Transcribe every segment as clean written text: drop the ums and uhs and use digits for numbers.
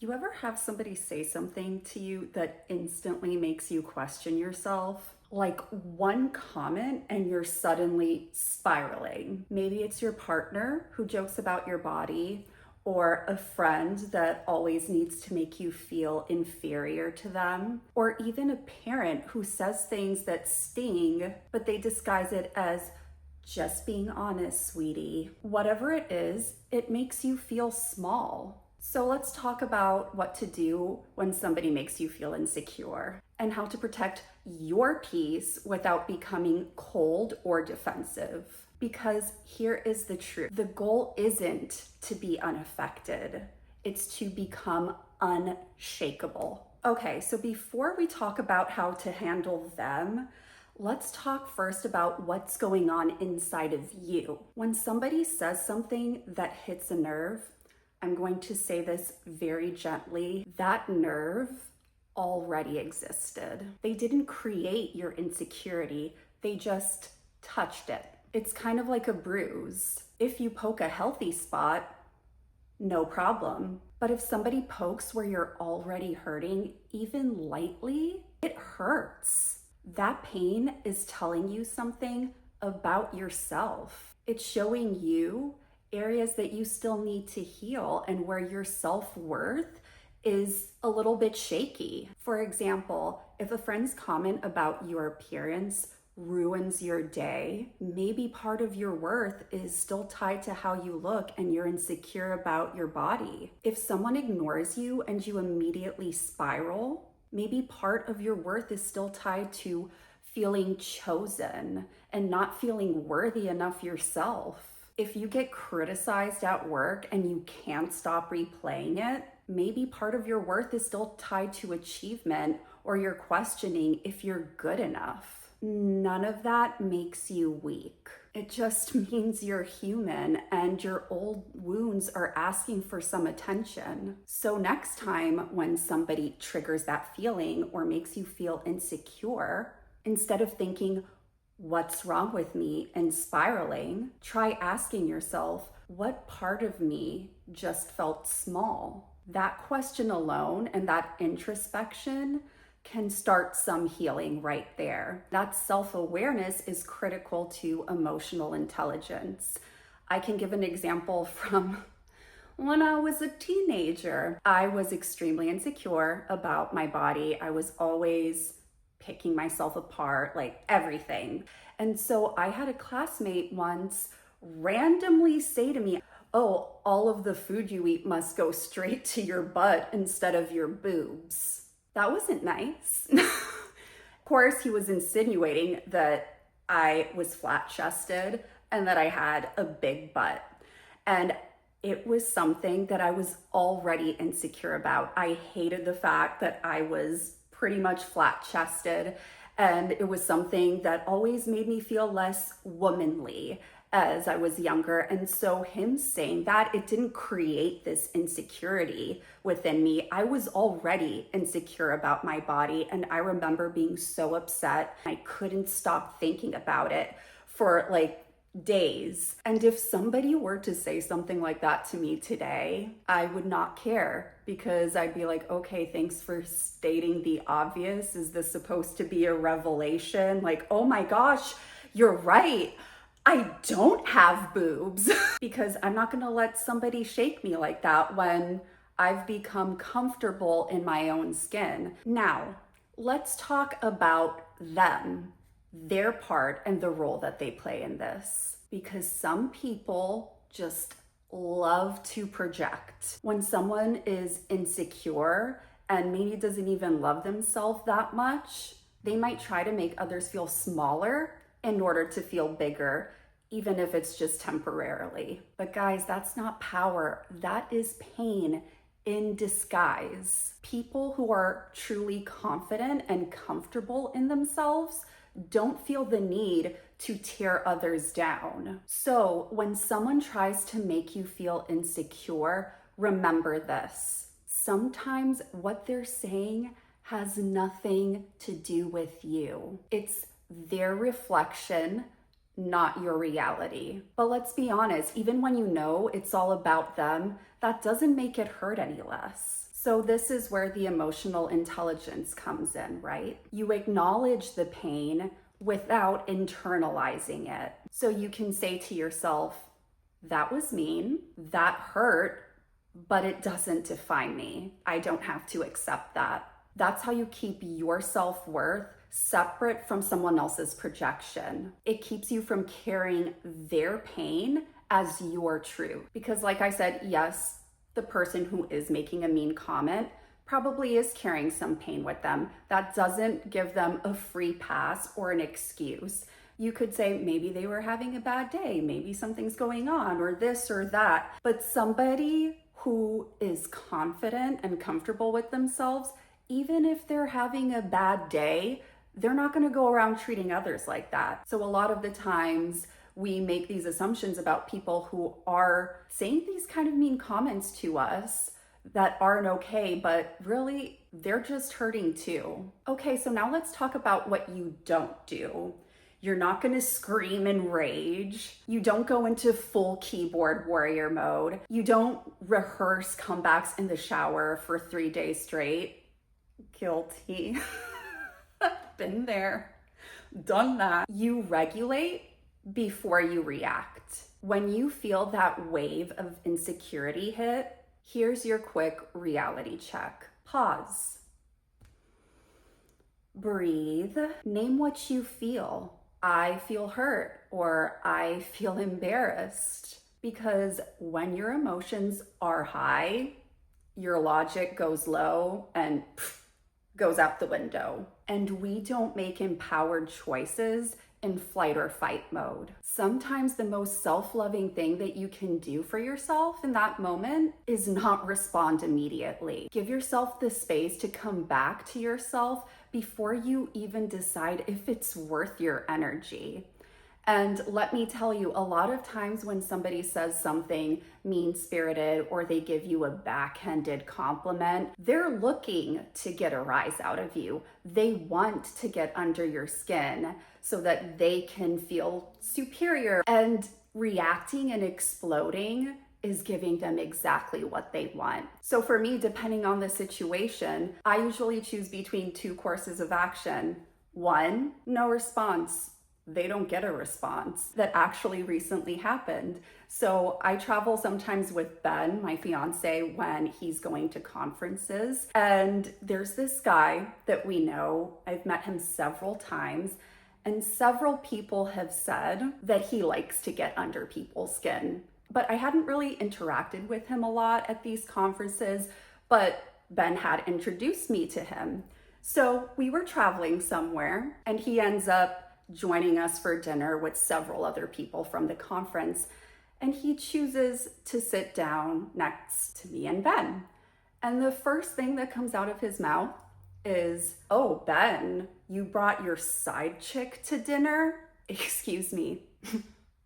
You ever have somebody say something to you that instantly makes you question yourself? Like one comment and you're suddenly spiraling. Maybe it's your partner who jokes about your body, or a friend that always needs to make you feel inferior to them, or even a parent who says things that sting, but they disguise it as just being honest, sweetie. Whatever it is, it makes you feel small. So let's talk about what to do when somebody makes you feel insecure and how to protect your peace without becoming cold or defensive. Because here is the truth. The goal isn't to be unaffected. It's to become unshakable. Okay, so before we talk about how to handle them, let's talk first about what's going on inside of you. When somebody says something that hits a nerve, I'm going to say this very gently, that nerve already existed. They didn't create your insecurity, they just touched it. It's kind of like a bruise. If you poke a healthy spot, no problem. But if somebody pokes where you're already hurting, even lightly, it hurts. That pain is telling you something about yourself. It's showing you areas that you still need to heal and where your self-worth is a little bit shaky. For example, if a friend's comment about your appearance ruins your day, maybe part of your worth is still tied to how you look and you're insecure about your body. If someone ignores you and you immediately spiral, maybe part of your worth is still tied to feeling chosen and not feeling worthy enough yourself. If you get criticized at work and you can't stop replaying it, maybe part of your worth is still tied to achievement, or you're questioning if you're good enough. None of that makes you weak. It just means you're human and your old wounds are asking for some attention. So next time when somebody triggers that feeling or makes you feel insecure, instead of thinking, "What's wrong with me?" and spiraling, try asking yourself, what part of me just felt small? That question alone and that introspection can start some healing right there. That self-awareness is critical to emotional intelligence. I can give an example from when I was a teenager. I was extremely insecure about my body. I was always picking myself apart, like everything. And so I had a classmate once randomly say to me, "Oh, all of the food you eat must go straight to your butt instead of your boobs." That wasn't nice. Of course, he was insinuating that I was flat-chested and that I had a big butt. And it was something that I was already insecure about. I hated the fact that I was pretty much flat-chested, and it was something that always made me feel less womanly as I was younger. And so him saying that, it didn't create this insecurity within me. I was already insecure about my body, and I remember being so upset. I couldn't stop thinking about it for like days. And if somebody were to say something like that to me today, I would not care, because I'd be like, okay, thanks for stating the obvious. Is this supposed to be a revelation? Like, oh my gosh, you're right, I don't have boobs. Because I'm not gonna let somebody shake me like that when I've become comfortable in my own skin. Now, let's talk about them, their part and the role that they play in this, because some people just love to project. When someone is insecure and maybe doesn't even love themselves that much, they might try to make others feel smaller in order to feel bigger, even if it's just temporarily. But guys, that's not power. That is pain in disguise. People who are truly confident and comfortable in themselves don't feel the need to tear others down. So when someone tries to make you feel insecure, remember this. Sometimes what they're saying has nothing to do with you. It's their reflection, not your reality. But let's be honest, even when you know it's all about them, that doesn't make it hurt any less. So this is where the emotional intelligence comes in, right? You acknowledge the pain without internalizing it. So you can say to yourself, that was mean, that hurt, but it doesn't define me. I don't have to accept that. That's how you keep your self-worth separate from someone else's projection. It keeps you from carrying their pain as your truth. Because like I said, yes, the person who is making a mean comment probably is carrying some pain with them. That doesn't give them a free pass or an excuse. You could say maybe they were having a bad day, maybe something's going on, or this or that. But somebody who is confident and comfortable with themselves, even if they're having a bad day, they're not going to go around treating others like that. So a lot of the times we make these assumptions about people who are saying these kind of mean comments to us that aren't okay, but really they're just hurting too. Okay, so now let's talk about what you don't do. You're not going to scream and rage. You don't go into full keyboard warrior mode. You don't rehearse comebacks in the shower for 3 days straight. Guilty. Been there, done that. You regulate before you react. When you feel that wave of insecurity hit, here's your quick reality check. Pause. Breathe. Name what you feel. I feel hurt or I feel embarrassed. Because when your emotions are high, your logic goes low and goes out the window. And we don't make empowered choices in flight or fight mode. Sometimes the most self-loving thing that you can do for yourself in that moment is not respond immediately. Give yourself the space to come back to yourself before you even decide if it's worth your energy. And let me tell you, a lot of times when somebody says something mean-spirited or they give you a backhanded compliment, they're looking to get a rise out of you. They want to get under your skin so that they can feel superior. And reacting and exploding is giving them exactly what they want. So for me, depending on the situation, I usually choose between 2 courses of action. 1, no response. They don't get a response. That actually recently happened. So I travel sometimes with Ben, my fiance, when he's going to conferences. And there's this guy that we know. I've met him several times. And several people have said that he likes to get under people's skin. But I hadn't really interacted with him a lot at these conferences, but Ben had introduced me to him. So we were traveling somewhere and he ends up joining us for dinner with several other people from the conference. And he chooses to sit down next to me and Ben. And the first thing that comes out of his mouth is, "Oh, Ben, you brought your side chick to dinner?" Excuse me.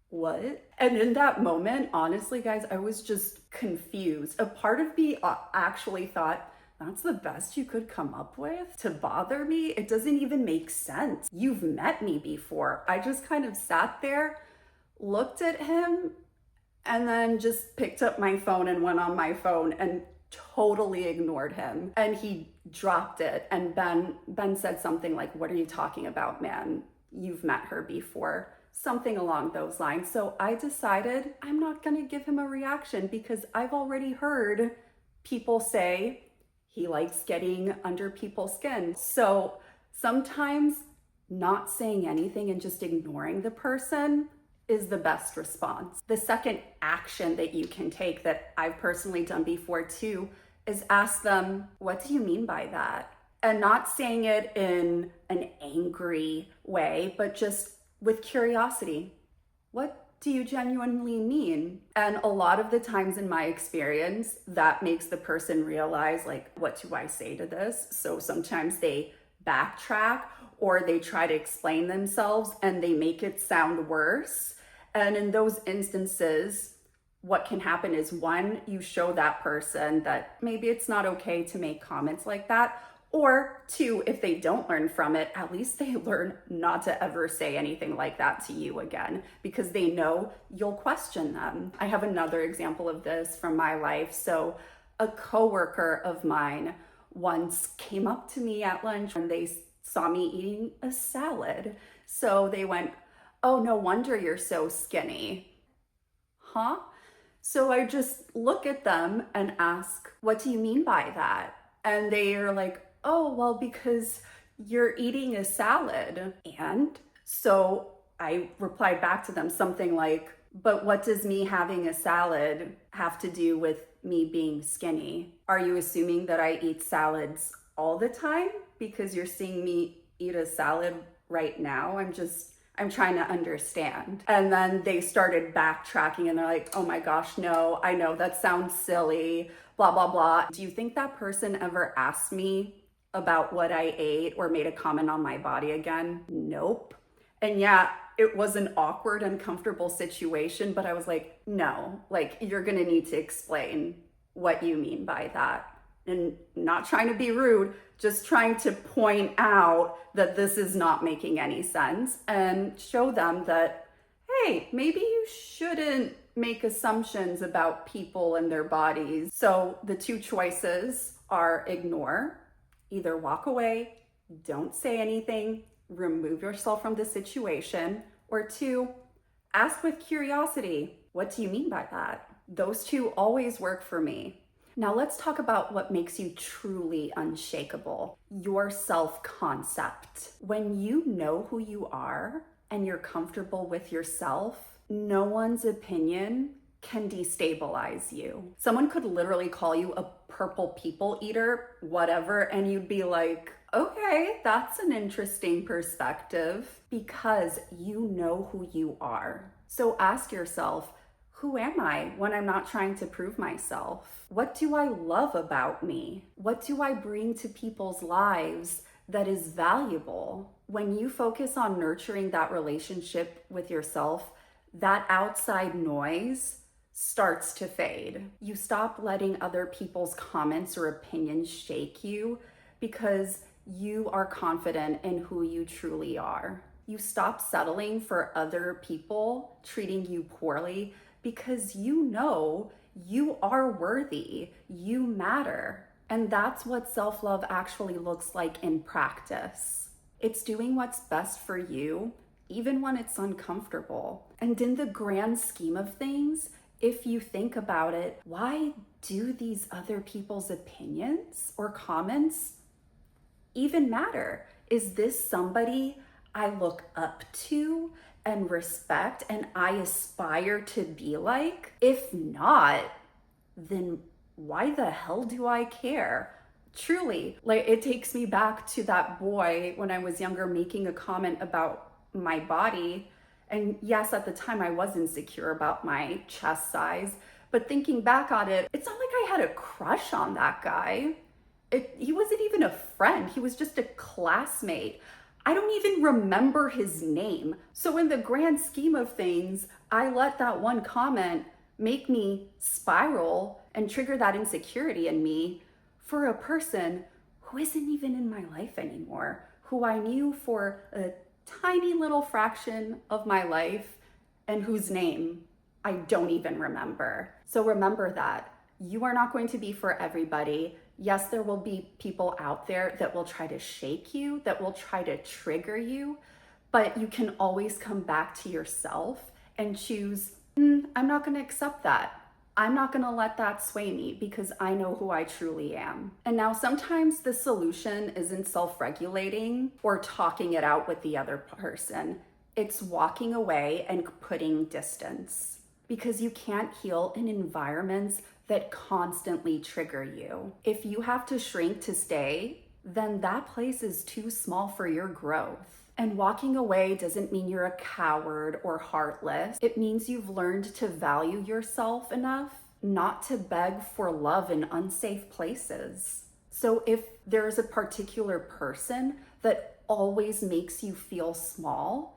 What? And in that moment, honestly, guys, I was just confused. A part of me actually thought, that's the best you could come up with to bother me? It doesn't even make sense. You've met me before. I just kind of sat there, looked at him, and then just picked up my phone and went on my phone and totally ignored him. And he dropped it. And Ben said something like, "What are you talking about, man? You've met her before." Something along those lines. So I decided I'm not gonna give him a reaction because I've already heard people say he likes getting under people's skin. So sometimes not saying anything and just ignoring the person is the best response. The second action that you can take that I've personally done before too is ask them, "What do you mean by that?" And not saying it in an angry way, but just with curiosity. What do you genuinely mean? And a lot of the times in my experience, that makes the person realize, like, what do I say to this? So sometimes they backtrack or they try to explain themselves and they make it sound worse. And in those instances, what can happen is, 1, you show that person that maybe it's not okay to make comments like that. Or 2, if they don't learn from it, at least they learn not to ever say anything like that to you again, because they know you'll question them. I have another example of this from my life. So A coworker of mine once came up to me at lunch and they saw me eating a salad. So they went, "Oh, no wonder you're so skinny." Huh? So I just look at them and ask, "What do you mean by that?" And they are like, "Oh, well, because you're eating a salad." And so I replied back to them something like, "But what does me having a salad have to do with me being skinny? Are you assuming that I eat salads all the time because you're seeing me eat a salad right now? I'm trying to understand." And then they started backtracking and they're like, "Oh my gosh, no, I know that sounds silly, blah, blah, blah." Do you think that person ever asked me about what I ate or made a comment on my body again? Nope. And yeah, it was an awkward, uncomfortable situation, but I was like, no, like, you're gonna need to explain what you mean by that. And not trying to be rude, just trying to point out that this is not making any sense and show them that, hey, maybe you shouldn't make assumptions about people and their bodies. So the two choices are ignore, either walk away, don't say anything, remove yourself from the situation, or two, ask with curiosity, what do you mean by that? Those two always work for me. Now let's talk about what makes you truly unshakable, your self-concept. When you know who you are and you're comfortable with yourself, no one's opinion can destabilize you. Someone could literally call you a purple people eater, whatever, and you'd be like, okay, that's an interesting perspective, because you know who you are. So ask yourself, who am I when I'm not trying to prove myself? What do I love about me? What do I bring to people's lives that is valuable? When you focus on nurturing that relationship with yourself, that outside noise starts to fade. You stop letting other people's comments or opinions shake you because you are confident in who you truly are. You stop settling for other people treating you poorly because you know you are worthy, you matter. And that's what self-love actually looks like in practice. It's doing what's best for you, even when it's uncomfortable. And in the grand scheme of things, if you think about it, why do these other people's opinions or comments even matter? Is this somebody I look up to and respect and I aspire to be like? If not, then why the hell do I care? Truly, like, it takes me back to that boy when I was younger making a comment about my body. And yes, at the time I was insecure about my chest size, but thinking back on it, it's not like I had a crush on that guy. He wasn't even a friend, he was just a classmate. I don't even remember his name. So in the grand scheme of things, I let that one comment make me spiral and trigger that insecurity in me for a person who isn't even in my life anymore, who I knew for a tiny little fraction of my life and whose name I don't even remember. So remember that you are not going to be for everybody. Yes, there will be people out there that will try to shake you, that will try to trigger you, but you can always come back to yourself and choose, I'm not gonna accept that. I'm not gonna let that sway me because I know who I truly am. And now sometimes the solution isn't self-regulating or talking it out with the other person. It's walking away and putting distance, because you can't heal in environments that constantly trigger you. If you have to shrink to stay, then that place is too small for your growth. And walking away doesn't mean you're a coward or heartless. It means you've learned to value yourself enough not to beg for love in unsafe places. So if there's a particular person that always makes you feel small,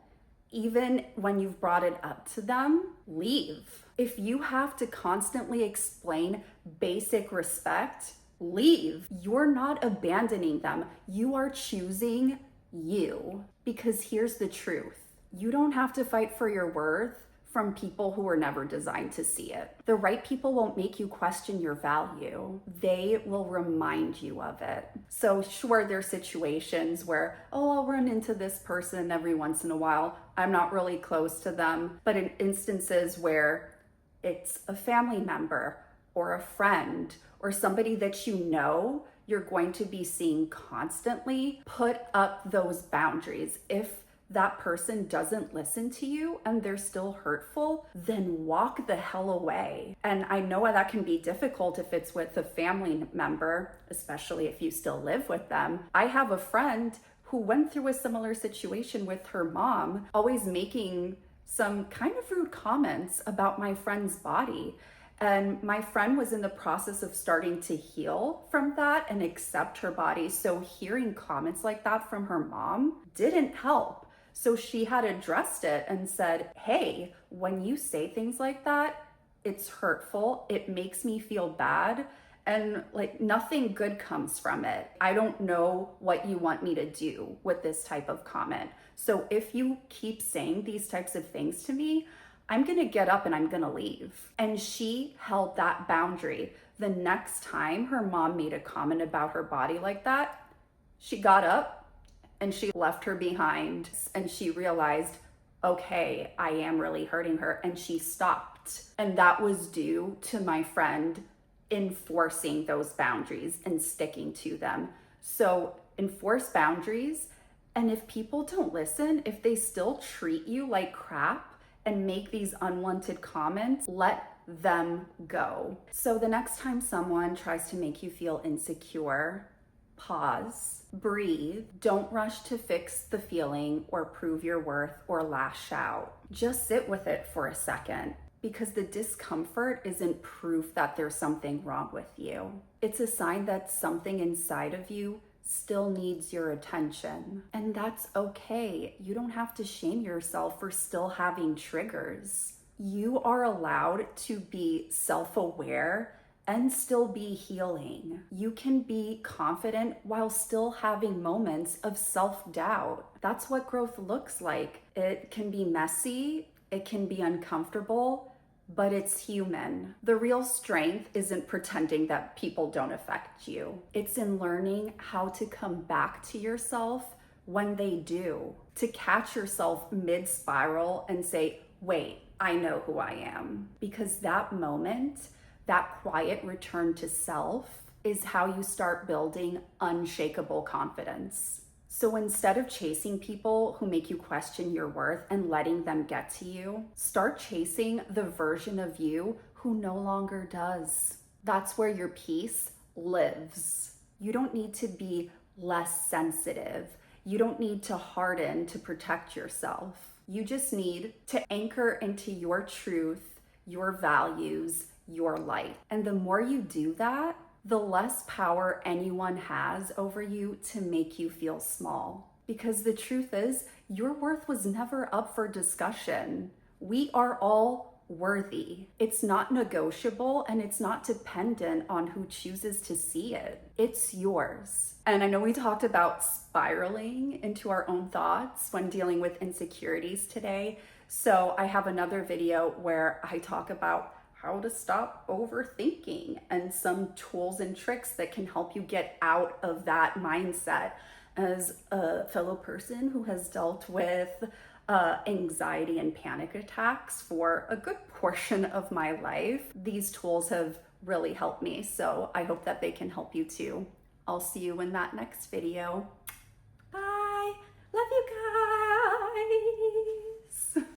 even when you've brought it up to them, leave. If you have to constantly explain basic respect, leave. You're not abandoning them. You are choosing you. Because here's the truth. You don't have to fight for your worth from people who were never designed to see it. The right people won't make you question your value. They will remind you of it. So sure, there's situations where, oh, I'll run into this person every once in a while. I'm not really close to them. But in instances where it's a family member or a friend or somebody that you know you're going to be seeing constantly, put up those boundaries. If that person doesn't listen to you and they're still hurtful, then walk the hell away. And I know that can be difficult if it's with a family member, especially if you still live with them. I have a friend who went through a similar situation with her mom, always making some kind of rude comments about my friend's body. And my friend was in the process of starting to heal from that and accept her body. So hearing comments like that from her mom didn't help. So she had addressed it and said, hey, when you say things like that, it's hurtful. It makes me feel bad. And like nothing good comes from it. I don't know what you want me to do with this type of comment. So if you keep saying these types of things to me, I'm gonna get up and I'm gonna leave. And she held that boundary. The next time her mom made a comment about her body like that, she got up and she left her behind, and she realized, okay, I am really hurting her, and she stopped. And that was due to my friend enforcing those boundaries and sticking to them. So enforce boundaries, and if people don't listen, if they still treat you like crap and make these unwanted comments, let them go. So the next time someone tries to make you feel insecure, pause, breathe, don't rush to fix the feeling or prove your worth or lash out. Just sit with it for a second, because the discomfort isn't proof that there's something wrong with you. It's a sign that something inside of you still needs your attention. And that's okay. You don't have to shame yourself for still having triggers. You are allowed to be self-aware and still be healing. You can be confident while still having moments of self-doubt. That's what growth looks like. It can be messy, it can be uncomfortable, but it's human. The real strength isn't pretending that people don't affect you. It's in learning how to come back to yourself when they do, to catch yourself mid-spiral and say, wait, I know who I am. Because that moment, that quiet return to self, is how you start building unshakable confidence. So instead of chasing people who make you question your worth and letting them get to you, start chasing the version of you who no longer does. That's where your peace lives. You don't need to be less sensitive. You don't need to harden to protect yourself. You just need to anchor into your truth, your values, your light. And the more you do that, the less power anyone has over you to make you feel small. Because the truth is, your worth was never up for discussion. We are all worthy. It's not negotiable, and it's not dependent on who chooses to see it. It's yours. And I know we talked about spiraling into our own thoughts when dealing with insecurities today. So I have another video where I talk about how to stop overthinking and some tools and tricks that can help you get out of that mindset. As a fellow person who has dealt with anxiety and panic attacks for a good portion of my life, these tools have really helped me. So I hope that they can help you too. I'll see you in that next video. Bye.